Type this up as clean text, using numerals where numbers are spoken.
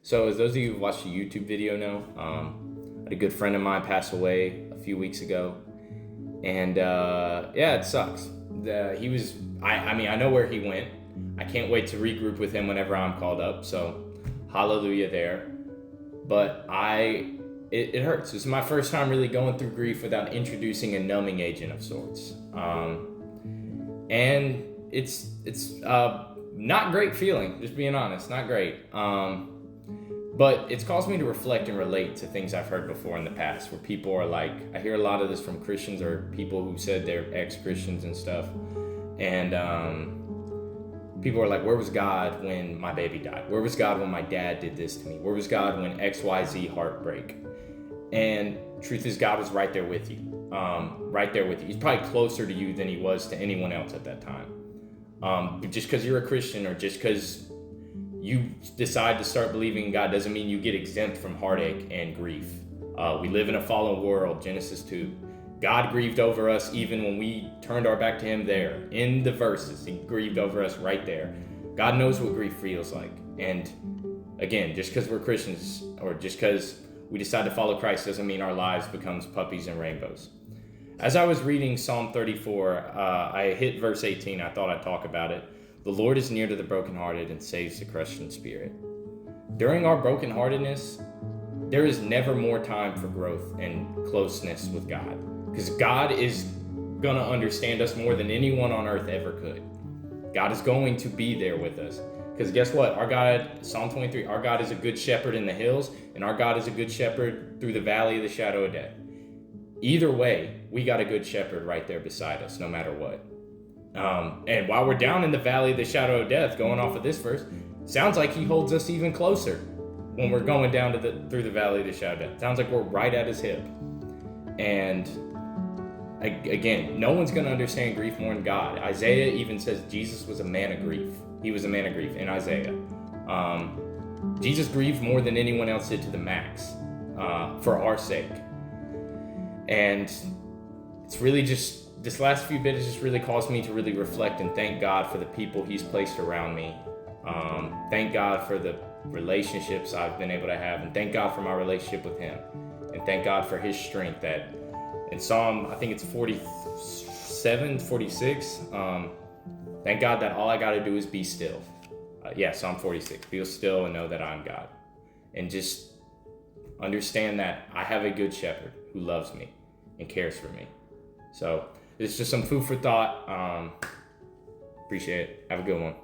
So as those of you who've watched the YouTube video know, I had a good friend of mine pass away a few weeks ago. And yeah, it sucks. I know where he went. I can't wait to regroup with him whenever I'm called up. So hallelujah there. But it hurts. This is my first time really going through grief without introducing a numbing agent of sorts. And it's not great feeling, just being honest, not great. But it's caused me to reflect and relate to things I've heard before in the past, where people are like, I hear a lot of this from Christians or people who said they're ex-Christians and stuff. And people are like, where was God when my baby died? Where was God when my dad did this to me? Where was God when XYZ heartbreak? And truth is, God was right there with you. Right there with you. He's probably closer to you than he was to anyone else at that time. But just because you're a Christian or just because you decide to start believing in God doesn't mean you get exempt from heartache and grief. We live in a fallen world, Genesis 2. God grieved over us even when we turned our back to him there. In the verses, he grieved over us right there. God knows what grief feels like. And again, just because we're Christians or just because we decide to follow Christ doesn't mean our lives becomes puppies and rainbows. As I was reading Psalm 34, I hit verse 18. I thought I'd talk about it. The Lord is near to the brokenhearted and saves the crushed in spirit. During our brokenheartedness, there is never more time for growth and closeness with God, because God is going to understand us more than anyone on earth ever could. God is going to be there with us. Because guess what? Our God, Psalm 23, our God is a good shepherd in the hills, and our God is a good shepherd through the valley of the shadow of death. Either way, we got a good shepherd right there beside us, no matter what. And while we're down in the valley of the shadow of death, going off of this verse, sounds like he holds us even closer when we're going down through the valley of the shadow of death. Sounds like we're right at his hip. And again, no one's going to understand grief more than God. Isaiah even says Jesus was a man of grief. He was a man of grief in Isaiah. Jesus grieved more than anyone else did to the max for our sake. And it's really just, this last few bits just really caused me to really reflect and thank God for the people he's placed around me. Thank God for the relationships I've been able to have, and thank God for my relationship with him. And thank God for his strength that in Psalm, I think it's 47, 46, thank God that all I got to do is be still. Psalm 46, be still and know that I'm God. And just understand that I have a good shepherd who loves me and cares for me. So it's just some food for thought. Appreciate it. Have a good one.